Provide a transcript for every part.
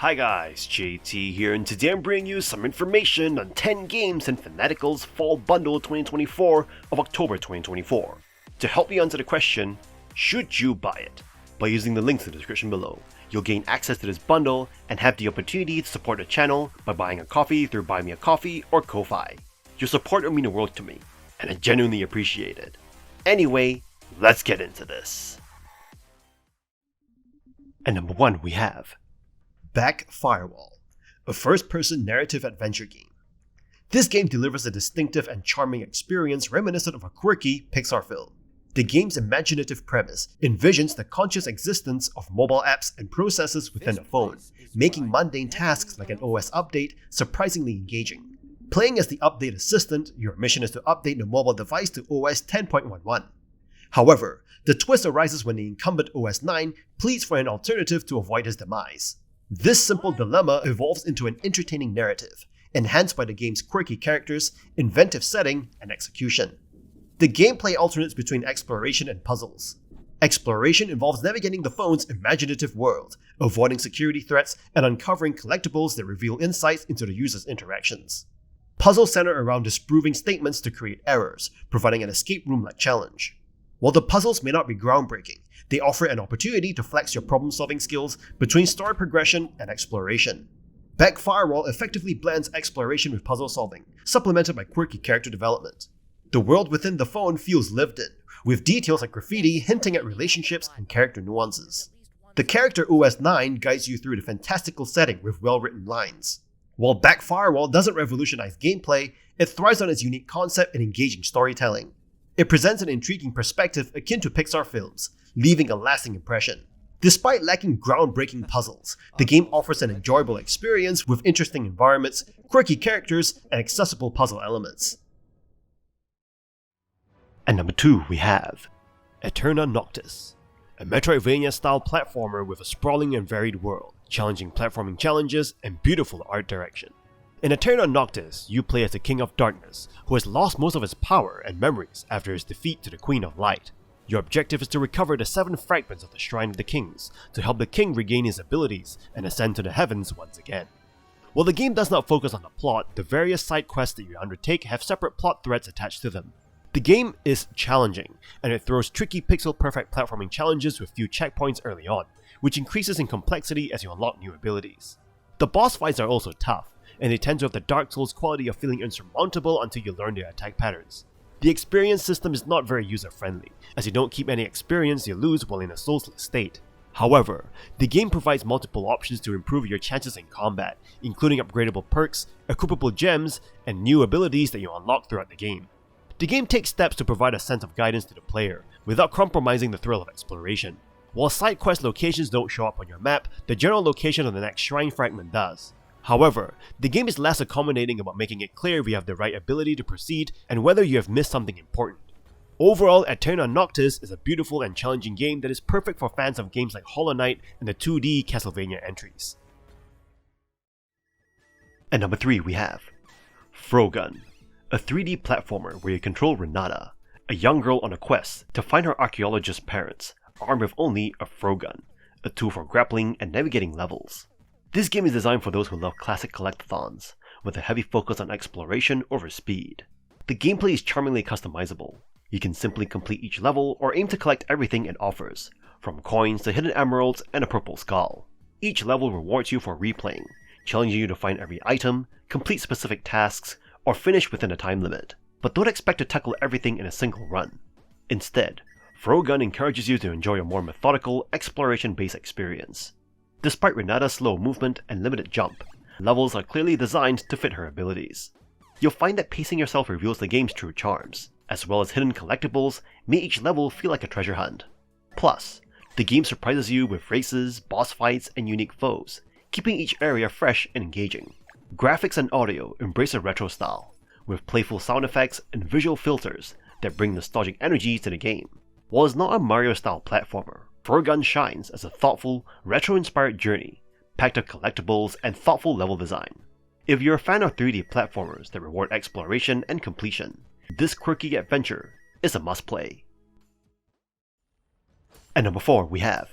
Hi guys, JT here, and today I'm bringing you some information on 10 games in Fanatical's Fall Bundle 2024 of October 2024. To help you answer the question, should you buy it? By using the links in the description below, you'll gain access to this bundle and have the opportunity to support the channel by buying a coffee through Buy Me a Coffee or Ko-Fi. Your support will mean the world to me, and I genuinely appreciate it. Anyway, let's get into this. And number 1 we have Back Firewall, a first-person narrative adventure game. This game delivers a distinctive and charming experience reminiscent of a quirky Pixar film. The game's imaginative premise envisions the conscious existence of mobile apps and processes within a phone, making mundane tasks like an OS update surprisingly engaging. Playing as the update assistant, your mission is to update the mobile device to OS 10.11. However, the twist arises when the incumbent OS 9 pleads for an alternative to avoid his demise. This simple dilemma evolves into an entertaining narrative, enhanced by the game's quirky characters, inventive setting, and execution. The gameplay alternates between exploration and puzzles. Exploration involves navigating the phone's imaginative world, avoiding security threats, and uncovering collectibles that reveal insights into the user's interactions. Puzzles center around disproving statements to create errors, providing an escape room-like challenge. While the puzzles may not be groundbreaking, they offer an opportunity to flex your problem-solving skills between story progression and exploration. Back Firewall effectively blends exploration with puzzle solving, supplemented by quirky character development. The world within the phone feels lived in, with details like graffiti hinting at relationships and character nuances. The character OS 9 guides you through the fantastical setting with well-written lines. While Back Firewall doesn't revolutionize gameplay, it thrives on its unique concept and engaging storytelling. It presents an intriguing perspective akin to Pixar films, leaving a lasting impression. Despite lacking groundbreaking puzzles, the game offers an enjoyable experience with interesting environments, quirky characters, and accessible puzzle elements. And number 2 we have Aeterna Noctis, a Metroidvania-style platformer with a sprawling and varied world, challenging platforming challenges, and beautiful art direction. In Aeterna Noctis, you play as the King of Darkness, who has lost most of his power and memories after his defeat to the Queen of Light. Your objective is to recover the 7 fragments of the Shrine of the Kings to help the king regain his abilities and ascend to the heavens once again. While the game does not focus on the plot, the various side quests that you undertake have separate plot threads attached to them. The game is challenging, and it throws tricky pixel-perfect platforming challenges with few checkpoints early on, which increases in complexity as you unlock new abilities. The boss fights are also tough, and they tend to have the Dark Souls quality of feeling insurmountable until you learn their attack patterns. The experience system is not very user-friendly, as you don't keep any experience you lose while in a soulless state. However, the game provides multiple options to improve your chances in combat, including upgradable perks, equipable gems, and new abilities that you unlock throughout the game. The game takes steps to provide a sense of guidance to the player, without compromising the thrill of exploration. While side quest locations don't show up on your map, the general location of the next shrine fragment does. However, the game is less accommodating about making it clear if you have the right ability to proceed and whether you have missed something important. Overall, Aeterna Noctis is a beautiful and challenging game that is perfect for fans of games like Hollow Knight and the 2D Castlevania entries. And number 3 we have Frogun, a 3D platformer where you control Renata, a young girl on a quest to find her archaeologist parents, armed with only a Frogun, a tool for grappling and navigating levels. This game is designed for those who love classic collectathons, with a heavy focus on exploration over speed. The gameplay is charmingly customizable. You can simply complete each level or aim to collect everything it offers, from coins to hidden emeralds and a purple skull. Each level rewards you for replaying, challenging you to find every item, complete specific tasks, or finish within a time limit. But don't expect to tackle everything in a single run. Instead, Frogun encourages you to enjoy a more methodical, exploration-based experience. Despite Renata's slow movement and limited jump, levels are clearly designed to fit her abilities. You'll find that pacing yourself reveals the game's true charms, as well as hidden collectibles make each level feel like a treasure hunt. Plus, the game surprises you with races, boss fights, and unique foes, keeping each area fresh and engaging. Graphics and audio embrace a retro style, with playful sound effects and visual filters that bring nostalgic energy to the game. While it's not a Mario-style platformer, Frogun shines as a thoughtful, retro-inspired journey, packed with collectibles and thoughtful level design. If you're a fan of 3D platformers that reward exploration and completion, this quirky adventure is a must-play. And number 4 we have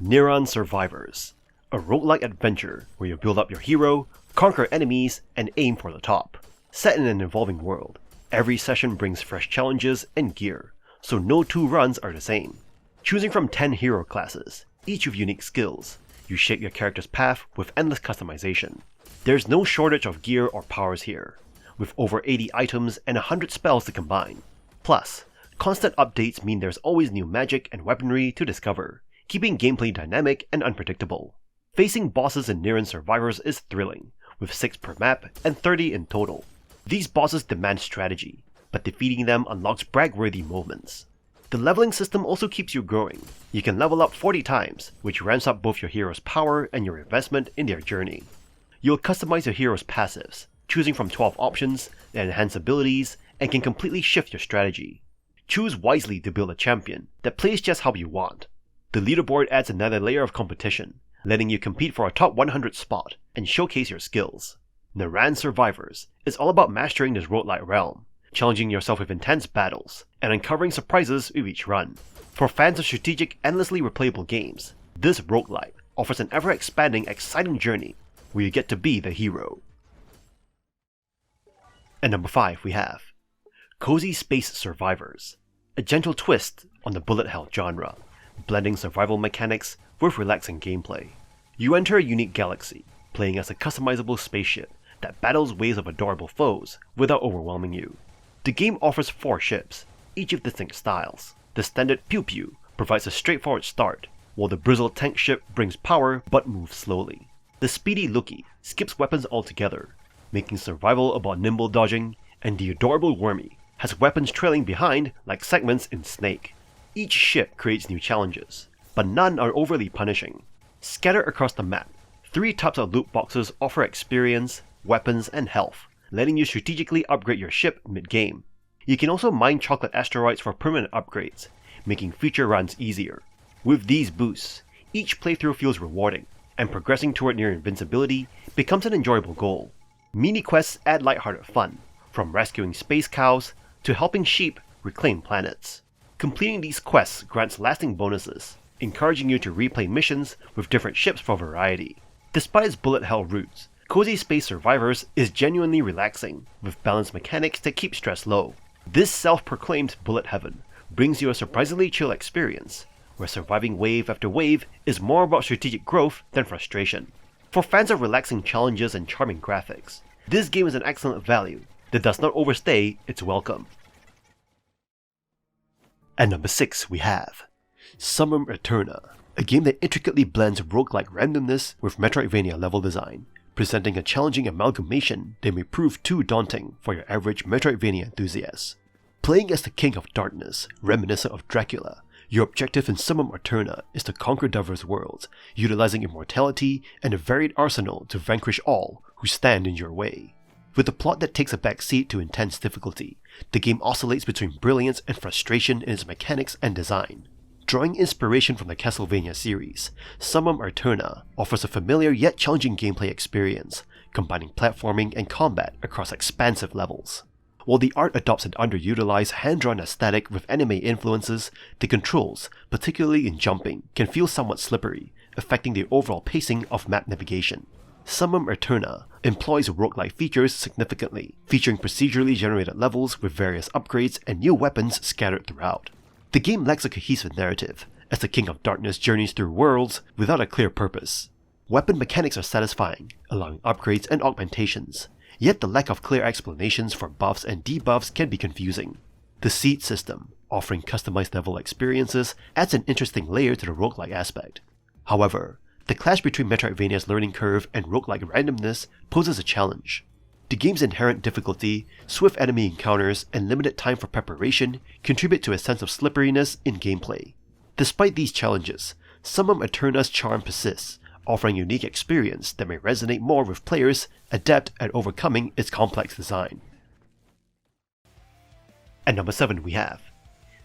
Nyran Survivors, a roguelike adventure where you build up your hero, conquer enemies, and aim for the top. Set in an evolving world, every session brings fresh challenges and gear, so no two runs are the same. Choosing from 10 hero classes, each with unique skills, you shape your character's path with endless customization. There's no shortage of gear or powers here, with over 80 items and 100 spells to combine. Plus, constant updates mean there's always new magic and weaponry to discover, keeping gameplay dynamic and unpredictable. Facing bosses in Nyran Survivors is thrilling, with 6 per map and 30 in total. These bosses demand strategy, but defeating them unlocks brag-worthy moments. The leveling system also keeps you growing. You can level up 40 times, which ramps up both your hero's power and your investment in their journey. You'll customize your hero's passives, choosing from 12 options that enhance abilities and can completely shift your strategy. Choose wisely to build a champion that plays just how you want. The leaderboard adds another layer of competition, letting you compete for a top 100 spot and showcase your skills. Nyran Survivors is all about mastering this roguelike realm, challenging yourself with intense battles, and uncovering surprises with each run. For fans of strategic, endlessly replayable games, this roguelike offers an ever-expanding, exciting journey where you get to be the hero. At number 5 we have Cozy Space Survivors, a gentle twist on the bullet hell genre, blending survival mechanics with relaxing gameplay. You enter a unique galaxy, playing as a customizable spaceship that battles waves of adorable foes without overwhelming you. The game offers 4 ships, each with distinct styles. The standard Pew Pew provides a straightforward start, while the Brizzle tank ship brings power but moves slowly. The Speedy Lookie skips weapons altogether, making survival about nimble dodging, and the adorable Wormy has weapons trailing behind like segments in Snake. Each ship creates new challenges, but none are overly punishing. Scattered across the map, 3 types of loot boxes offer experience, weapons, and health, letting you strategically upgrade your ship mid-game. You can also mine chocolate asteroids for permanent upgrades, making future runs easier. With these boosts, each playthrough feels rewarding, and progressing toward near invincibility becomes an enjoyable goal. Mini-quests add lighthearted fun, from rescuing space cows to helping sheep reclaim planets. Completing these quests grants lasting bonuses, encouraging you to replay missions with different ships for variety. Despite its bullet hell roots, Cozy Space Survivors is genuinely relaxing, with balanced mechanics that keep stress low. This self-proclaimed bullet heaven brings you a surprisingly chill experience, where surviving wave after wave is more about strategic growth than frustration. For fans of relaxing challenges and charming graphics, this game is an excellent value that does not overstay its welcome. At number 6 we have Summum Aeterna, a game that intricately blends roguelike randomness with Metroidvania level design, presenting a challenging amalgamation that may prove too daunting for your average Metroidvania enthusiast. Playing as the King of Darkness, reminiscent of Dracula, your objective in Summum Aeterna is to conquer diverse worlds, utilizing immortality and a varied arsenal to vanquish all who stand in your way. With a plot that takes a backseat to intense difficulty, the game oscillates between brilliance and frustration in its mechanics and design. Drawing inspiration from the Castlevania series, Summum Aeterna offers a familiar yet challenging gameplay experience, combining platforming and combat across expansive levels. While the art adopts an underutilized hand-drawn aesthetic with anime influences, the controls, particularly in jumping, can feel somewhat slippery, affecting the overall pacing of map navigation. Summum Aeterna employs roguelike features significantly, featuring procedurally generated levels with various upgrades and new weapons scattered throughout. The game lacks a cohesive narrative, as the King of Darkness journeys through worlds without a clear purpose. Weapon mechanics are satisfying, allowing upgrades and augmentations, yet the lack of clear explanations for buffs and debuffs can be confusing. The seed system, offering customized level experiences, adds an interesting layer to the roguelike aspect. However, the clash between Metroidvania's learning curve and roguelike randomness poses a challenge. The game's inherent difficulty, swift enemy encounters, and limited time for preparation contribute to a sense of slipperiness in gameplay. Despite these challenges, Summum Aeterna's charm persists, offering a unique experience that may resonate more with players adept at overcoming its complex design. At number 7 we have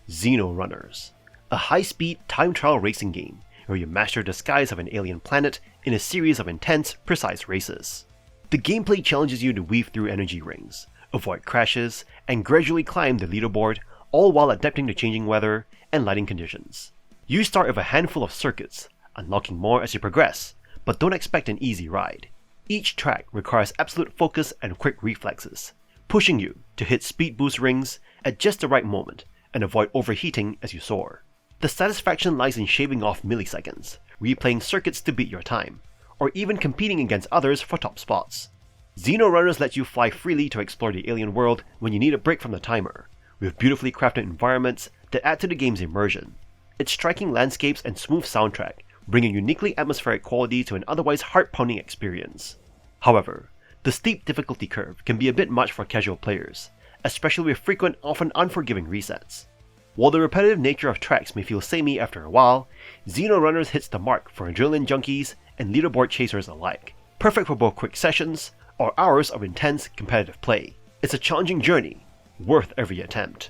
Xeno Runners, a high-speed time trial racing game where you master the skies of an alien planet in a series of intense, precise races. The gameplay challenges you to weave through energy rings, avoid crashes, and gradually climb the leaderboard, all while adapting to changing weather and lighting conditions. You start with a handful of circuits, unlocking more as you progress, but don't expect an easy ride. Each track requires absolute focus and quick reflexes, pushing you to hit speed boost rings at just the right moment and avoid overheating as you soar. The satisfaction lies in shaving off milliseconds, replaying circuits to beat your time, or even competing against others for top spots. Xeno Runners lets you fly freely to explore the alien world when you need a break from the timer, with beautifully crafted environments that add to the game's immersion. Its striking landscapes and smooth soundtrack bring a uniquely atmospheric quality to an otherwise heart-pounding experience. However, the steep difficulty curve can be a bit much for casual players, especially with frequent, often unforgiving resets. While the repetitive nature of tracks may feel samey after a while, Xeno Runners hits the mark for adrenaline junkies and leaderboard chasers alike, perfect for both quick sessions or hours of intense competitive play. It's a challenging journey, worth every attempt.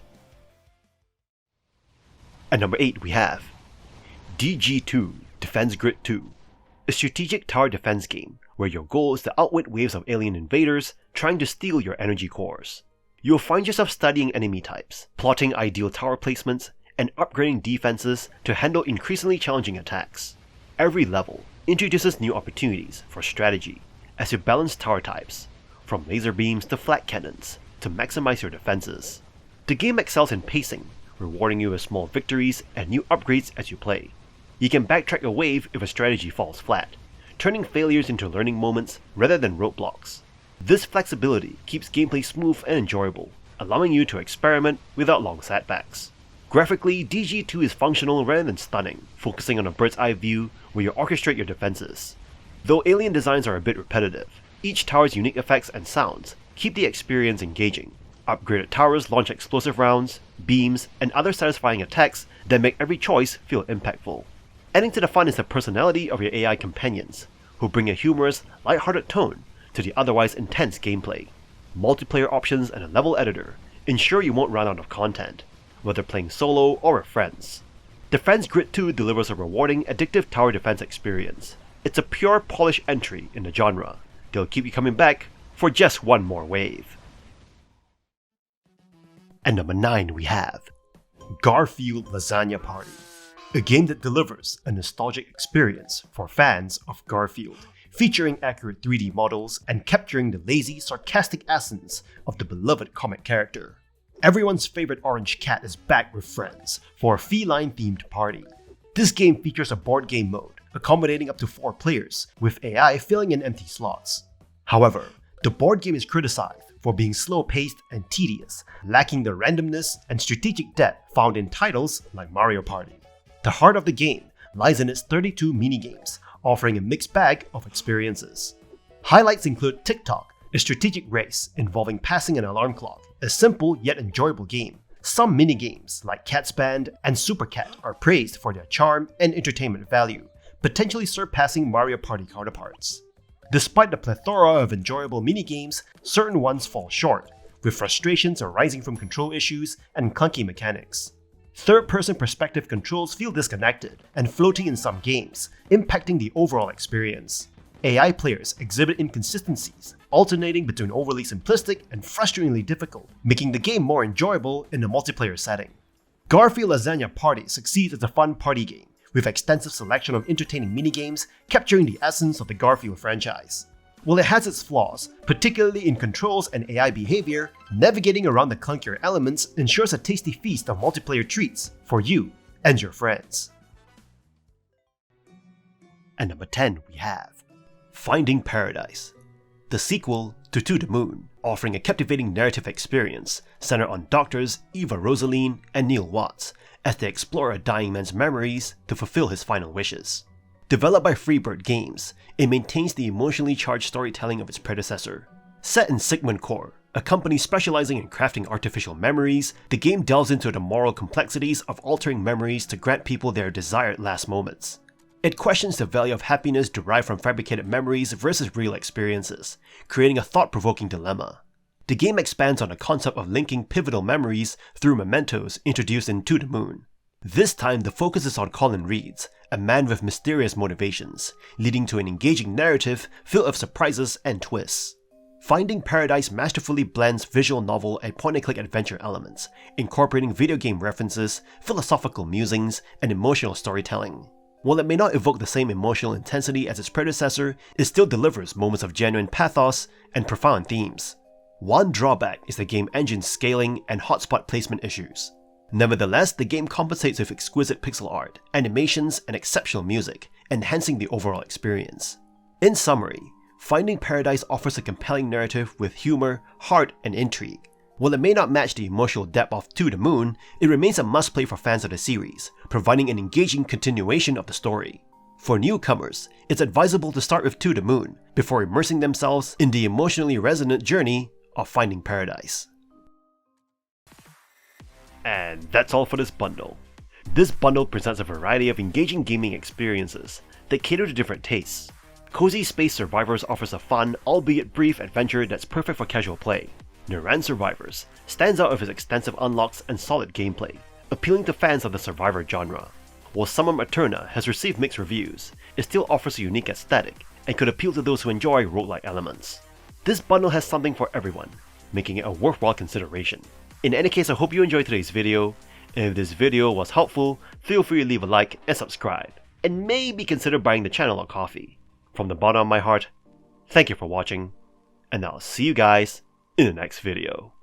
At number 8 we have DG2 Defense Grid 2, a strategic tower defense game where your goal is to outwit waves of alien invaders trying to steal your energy cores. You'll find yourself studying enemy types, plotting ideal tower placements, and upgrading defenses to handle increasingly challenging attacks. Every level introduces new opportunities for strategy as you balance tower types, from laser beams to flak cannons, to maximize your defenses. The game excels in pacing, rewarding you with small victories and new upgrades as you play. You can backtrack a wave if a strategy falls flat, turning failures into learning moments rather than roadblocks. This flexibility keeps gameplay smooth and enjoyable, allowing you to experiment without long setbacks. Graphically, DG2 is functional rather than stunning, focusing on a bird's eye view where you orchestrate your defenses. Though alien designs are a bit repetitive, each tower's unique effects and sounds keep the experience engaging. Upgraded towers launch explosive rounds, beams, and other satisfying attacks that make every choice feel impactful. Adding to the fun is the personality of your AI companions, who bring a humorous, lighthearted tone to the otherwise intense gameplay. Multiplayer options and a level editor ensure you won't run out of content, whether playing solo or with friends. Defense Grid 2 delivers a rewarding, addictive tower defense experience. It's a pure, polished entry in the genre that'll keep you coming back for just one more wave. At number 9 we have Garfield Lasagna Party, a game that delivers a nostalgic experience for fans of Garfield, featuring accurate 3D models and capturing the lazy, sarcastic essence of the beloved comic character. Everyone's favorite orange cat is back with friends for a feline-themed party. This game features a board game mode, accommodating up to 4 players, with AI filling in empty slots. However, the board game is criticized for being slow-paced and tedious, lacking the randomness and strategic depth found in titles like Mario Party. The heart of the game lies in its 32 minigames, offering a mixed bag of experiences. Highlights include TikTok, a strategic race involving passing an alarm clock, a simple yet enjoyable game. Some minigames like Cat's Band and Super Cat are praised for their charm and entertainment value, potentially surpassing Mario Party counterparts. Despite the plethora of enjoyable minigames, certain ones fall short, with frustrations arising from control issues and clunky mechanics. Third-person perspective controls feel disconnected and floating in some games, impacting the overall experience. AI players exhibit inconsistencies, alternating between overly simplistic and frustratingly difficult, making the game more enjoyable in a multiplayer setting. Garfield Lasagna Party succeeds as a fun party game, with extensive selection of entertaining minigames capturing the essence of the Garfield franchise. While it has its flaws, particularly in controls and AI behavior, navigating around the clunkier elements ensures a tasty feast of multiplayer treats for you and your friends. At number 10 we have Finding Paradise, the sequel to the Moon, offering a captivating narrative experience centered on doctors Eva Rosaline and Neil Watts as they explore a dying man's memories to fulfill his final wishes. Developed by Freebird Games, it maintains the emotionally charged storytelling of its predecessor. Set in Sigmund Core, a company specializing in crafting artificial memories, the game delves into the moral complexities of altering memories to grant people their desired last moments. It questions the value of happiness derived from fabricated memories versus real experiences, creating a thought-provoking dilemma. The game expands on the concept of linking pivotal memories through mementos introduced in To the Moon. This time the focus is on Colin Reeds, a man with mysterious motivations, leading to an engaging narrative filled with surprises and twists. Finding Paradise masterfully blends visual novel and point-and-click adventure elements, incorporating video game references, philosophical musings, and emotional storytelling. While it may not evoke the same emotional intensity as its predecessor, it still delivers moments of genuine pathos and profound themes. One drawback is the game engine's scaling and hotspot placement issues. Nevertheless, the game compensates with exquisite pixel art, animations, and exceptional music, enhancing the overall experience. In summary, Finding Paradise offers a compelling narrative with humor, heart, and intrigue. While it may not match the emotional depth of To the Moon, it remains a must-play for fans of the series, providing an engaging continuation of the story. For newcomers, it's advisable to start with To the Moon before immersing themselves in the emotionally resonant journey of Finding Paradise. And that's all for this bundle. This bundle presents a variety of engaging gaming experiences that cater to different tastes. Cozy Space Survivors offers a fun, albeit brief adventure that's perfect for casual play. Nyran Survivors stands out with its extensive unlocks and solid gameplay, appealing to fans of the survivor genre. While Summum Aeterna has received mixed reviews, it still offers a unique aesthetic and could appeal to those who enjoy roguelike elements. This bundle has something for everyone, making it a worthwhile consideration. In any case, I hope you enjoyed today's video, and if this video was helpful, feel free to leave a like and subscribe, and maybe consider buying the channel a coffee. From the bottom of my heart, thank you for watching, and I'll see you guys in the next video.